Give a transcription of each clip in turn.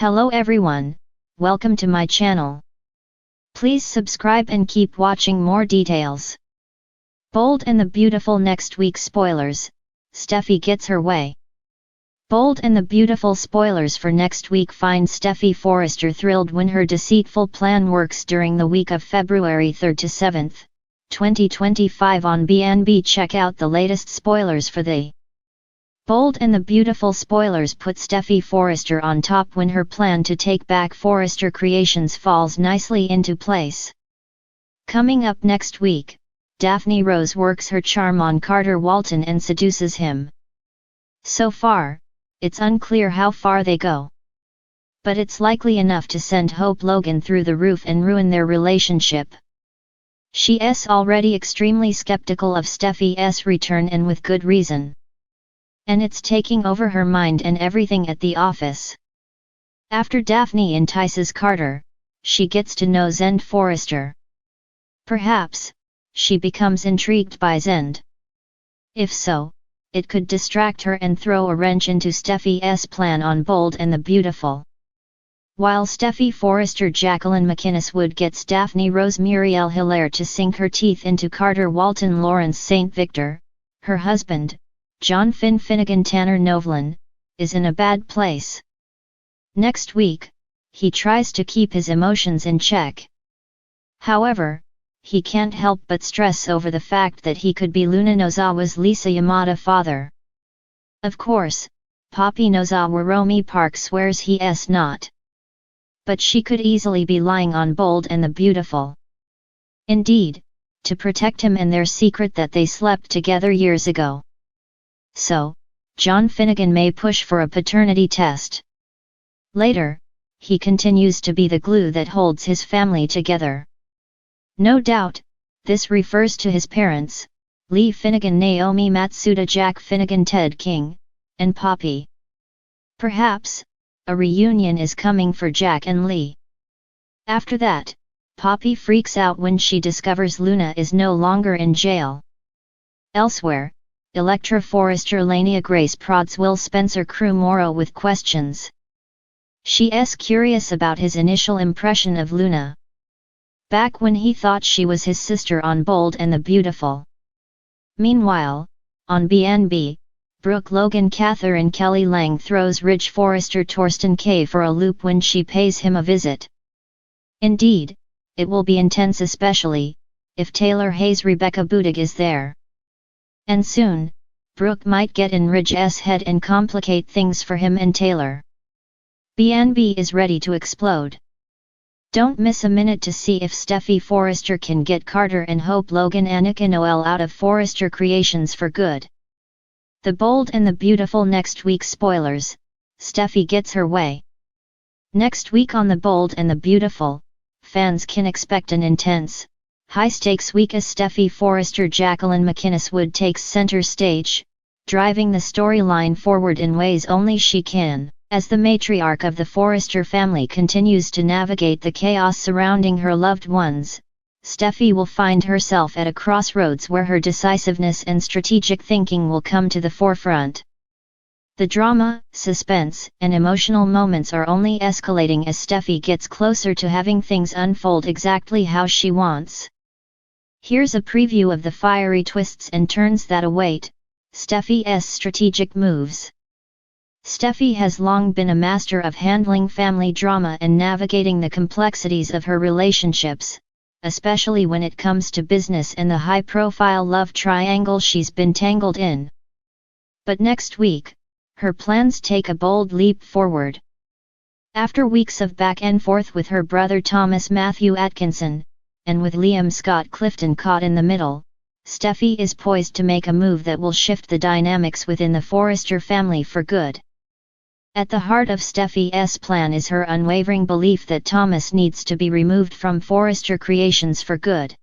Hello everyone, welcome to my channel. Please subscribe and keep watching more details. Bold and the Beautiful next week spoilers, Steffy gets her way. Bold and the Beautiful spoilers for next week find Steffy Forrester thrilled when her deceitful plan works during the week of February 3rd to 7th, 2025 on BNB. Check out the latest spoilers for the Bold and the Beautiful spoilers put Steffy Forrester on top when her plan to take back Forrester Creations falls nicely into place. Coming up next week, Daphne Rose works her charm on Carter Walton and seduces him. So far, it's unclear how far they go. But it's likely enough to send Hope Logan through the roof and ruin their relationship. She's already extremely skeptical of Steffy's return, and with good reason. And it's taking over her mind and everything at the office. After Daphne entices Carter, she gets to know Zend Forrester. Perhaps, she becomes intrigued by Zend. If so, it could distract her and throw a wrench into Steffy's plan on Bold and the Beautiful. While Steffy Forrester Jacqueline McInnes gets Daphne Rose Muriel Hilaire to sink her teeth into Carter Walton Lawrence St. Victor, her husband, John Finnegan Tanner Novlin, is in a bad place. Next week, he tries to keep his emotions in check. However, he can't help but stress over the fact that he could be Luna Nozawa's Lisa Yamada father. Of course, Poppy Nozawa Romy Park swears he's not. But she could easily be lying on Bold and the Beautiful. Indeed, to protect him and their secret that they slept together years ago. So, John Finnegan may push for a paternity test. Later, he continues to be the glue that holds his family together. No doubt, this refers to his parents, Lee Finnegan, Naomi Matsuda, Jack Finnegan, Ted King, and Poppy. Perhaps, a reunion is coming for Jack and Lee. After that, Poppy freaks out when she discovers Luna is no longer in jail. Elsewhere, Electra Forrester Lania Grace prods Will Spencer Crew Morrow with questions. She's curious about his initial impression of Luna. Back when he thought she was his sister on Bold and the Beautiful. Meanwhile, on BNB, Brooke Logan Catherine Kelly Lang throws Ridge Forrester Torsten K for a loop when she pays him a visit. Indeed, it will be intense, especially if Taylor Hayes Rebecca Budig is there. And soon, Brooke might get in Ridge's head and complicate things for him and Taylor. BNB is ready to explode. Don't miss a minute to see if Steffy Forrester can get Carter and Hope Logan Annika Noel out of Forrester Creations for good. The Bold and the Beautiful next week spoilers, Steffy gets her way. Next week on The Bold and the Beautiful, fans can expect an intense, high-stakes week as Steffy Forrester Jacqueline McInnes takes center stage, driving the storyline forward in ways only she can. As the matriarch of the Forrester family continues to navigate the chaos surrounding her loved ones, Steffy will find herself at a crossroads where her decisiveness and strategic thinking will come to the forefront. The drama, suspense, and emotional moments are only escalating as Steffy gets closer to having things unfold exactly how she wants. Here's a preview of the fiery twists and turns that await Steffy's strategic moves. Steffy has long been a master of handling family drama and navigating the complexities of her relationships, especially when it comes to business and the high-profile love triangle she's been tangled in. But next week, her plans take a bold leap forward. After weeks of back and forth with her brother Thomas Matthew Atkinson, and with Liam Scott Clifton caught in the middle, Steffy is poised to make a move that will shift the dynamics within the Forrester family for good. At the heart of Steffy's plan is her unwavering belief that Thomas needs to be removed from Forrester Creations for good.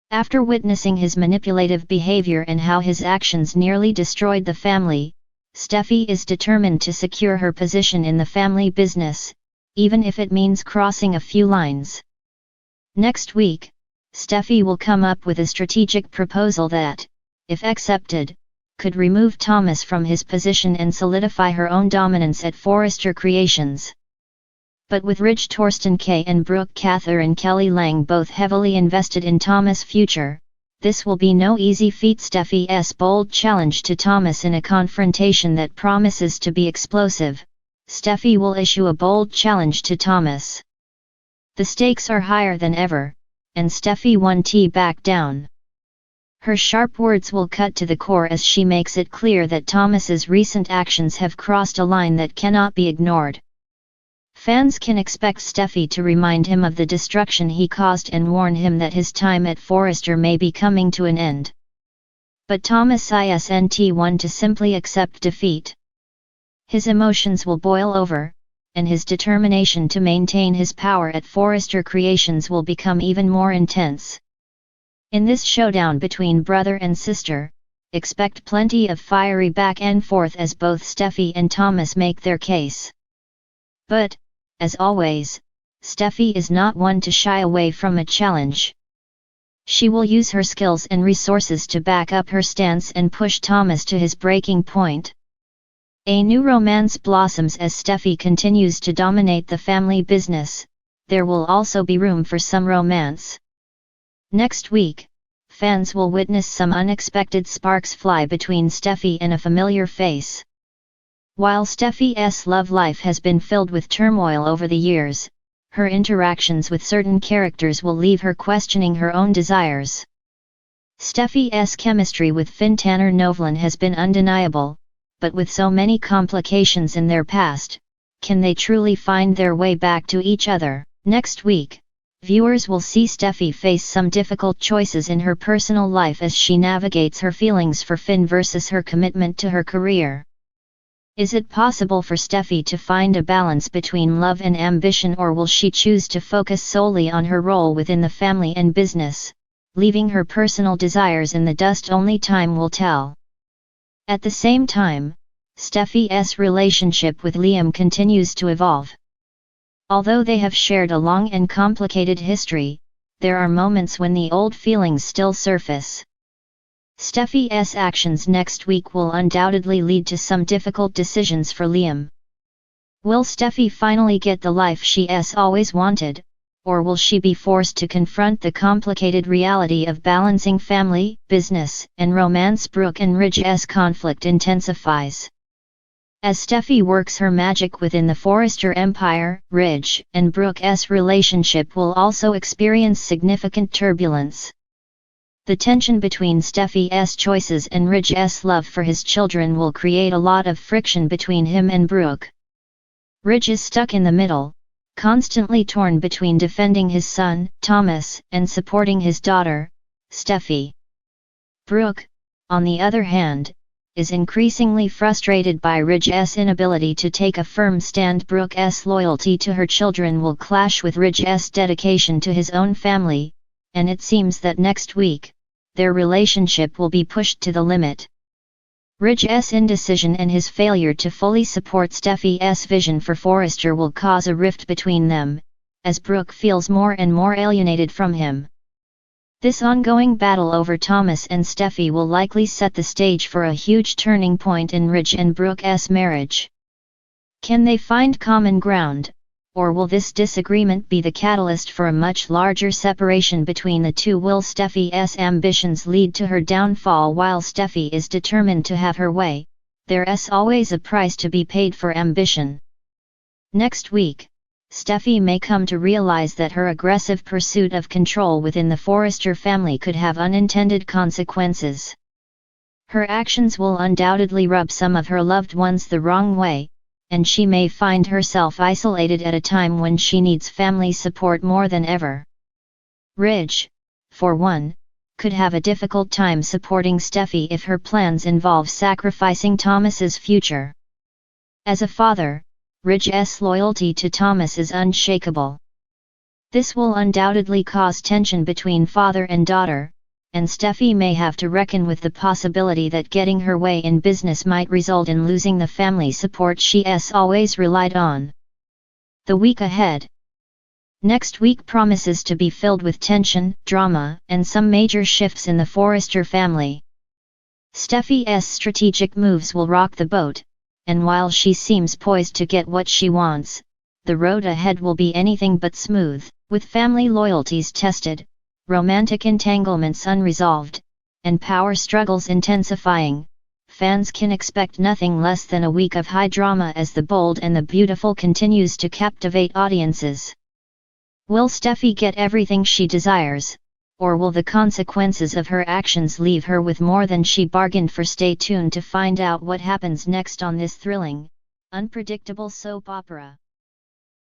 After witnessing his manipulative behavior and how his actions nearly destroyed the family, Steffy is determined to secure her position in the family business, even if it means crossing a few lines. Next week, Steffy will come up with a strategic proposal that, if accepted, could remove Thomas from his position and solidify her own dominance at Forrester Creations. But with Ridge Torsten K and Brooke Catherine Kelly Lang both heavily invested in Thomas' future, this will be no easy feat. Steffy's bold challenge to Thomas in a confrontation that promises to be explosive. Steffy will issue a bold challenge to Thomas. The stakes are higher than ever, and Steffy won't back down. Her sharp words will cut to the core as she makes it clear that Thomas's recent actions have crossed a line that cannot be ignored. Fans can expect Steffy to remind him of the destruction he caused and warn him that his time at Forrester may be coming to an end. But Thomas isn't one to simply accept defeat. His emotions will boil over, and his determination to maintain his power at Forrester Creations will become even more intense. In this showdown between brother and sister, expect plenty of fiery back and forth as both Steffy and Thomas make their case. But, as always, Steffy is not one to shy away from a challenge. She will use her skills and resources to back up her stance and push Thomas to his breaking point. A new romance blossoms as Steffy continues to dominate the family business. There will also be room for some romance. Next week, fans will witness some unexpected sparks fly between Steffy and a familiar face. While Steffy's love life has been filled with turmoil over the years, her interactions with certain characters will leave her questioning her own desires. Steffy's chemistry with Finn Tanner Novlan has been undeniable, but with so many complications in their past, can they truly find their way back to each other? Next week, viewers will see Steffy face some difficult choices in her personal life as she navigates her feelings for Finn versus her commitment to her career. Is it possible for Steffy to find a balance between love and ambition, or will she choose to focus solely on her role within the family and business, leaving her personal desires in the dust? Only time will tell. At the same time, Steffy's relationship with Liam continues to evolve. Although they have shared a long and complicated history, there are moments when the old feelings still surface. Steffy's actions next week will undoubtedly lead to some difficult decisions for Liam. Will Steffy finally get the life she's always wanted, or will she be forced to confront the complicated reality of balancing family, business, and romance? Brooke and Ridge's conflict intensifies. As Steffy works her magic within the Forrester empire, Ridge and Brooke's relationship will also experience significant turbulence. The tension between Steffy's choices and Ridge's love for his children will create a lot of friction between him and Brooke. Ridge is stuck in the middle, constantly torn between defending his son, Thomas, and supporting his daughter, Steffy. Brooke, on the other hand, is increasingly frustrated by Ridge's inability to take a firm stand. Brooke's loyalty to her children will clash with Ridge's dedication to his own family, and it seems that next week, their relationship will be pushed to the limit. Ridge's indecision and his failure to fully support Steffy's vision for Forrester will cause a rift between them, as Brooke feels more and more alienated from him. This ongoing battle over Thomas and Steffy will likely set the stage for a huge turning point in Ridge and Brooke's marriage. Can they find common ground, or will this disagreement be the catalyst for a much larger separation between the two? Will Steffy's ambitions lead to her downfall? While Steffy is determined to have her way, there's always a price to be paid for ambition. Next week, Steffy may come to realize that her aggressive pursuit of control within the Forrester family could have unintended consequences. Her actions will undoubtedly rub some of her loved ones the wrong way, and she may find herself isolated at a time when she needs family support more than ever. Ridge, for one, could have a difficult time supporting Steffy if her plans involve sacrificing Thomas's future. As a father, Ridge's loyalty to Thomas is unshakable. This will undoubtedly cause tension between father and daughter, and Steffy may have to reckon with the possibility that getting her way in business might result in losing the family support she's always relied on. The week ahead. Next week promises to be filled with tension, drama, and some major shifts in the Forrester family. Steffy's strategic moves will rock the boat, and while she seems poised to get what she wants, the road ahead will be anything but smooth. With family loyalties tested, romantic entanglements unresolved, and power struggles intensifying, fans can expect nothing less than a week of high drama as The Bold and the Beautiful continues to captivate audiences. Will Steffy get everything she desires, or will the consequences of her actions leave her with more than she bargained for? Stay tuned to find out what happens next on this thrilling, unpredictable soap opera.